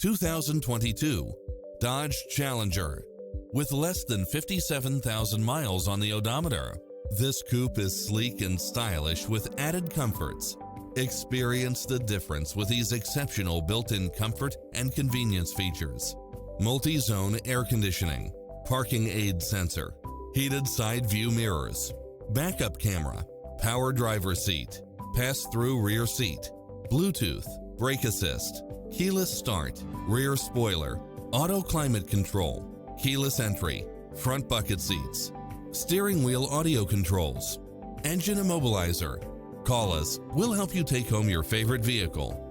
2022 Dodge Challenger. With less than 57,000 miles on the odometer, this coupe is sleek and stylish with added comforts. Experience the difference with these exceptional built-in comfort and convenience features. Multi-zone air conditioning, parking aid sensor, heated side view mirrors, backup camera, power driver seat, pass-through rear seat, Bluetooth, brake assist, keyless start, rear spoiler, auto climate control, keyless entry, front bucket seats, steering wheel audio controls, engine immobilizer. Call us, we'll help you take home your favorite vehicle.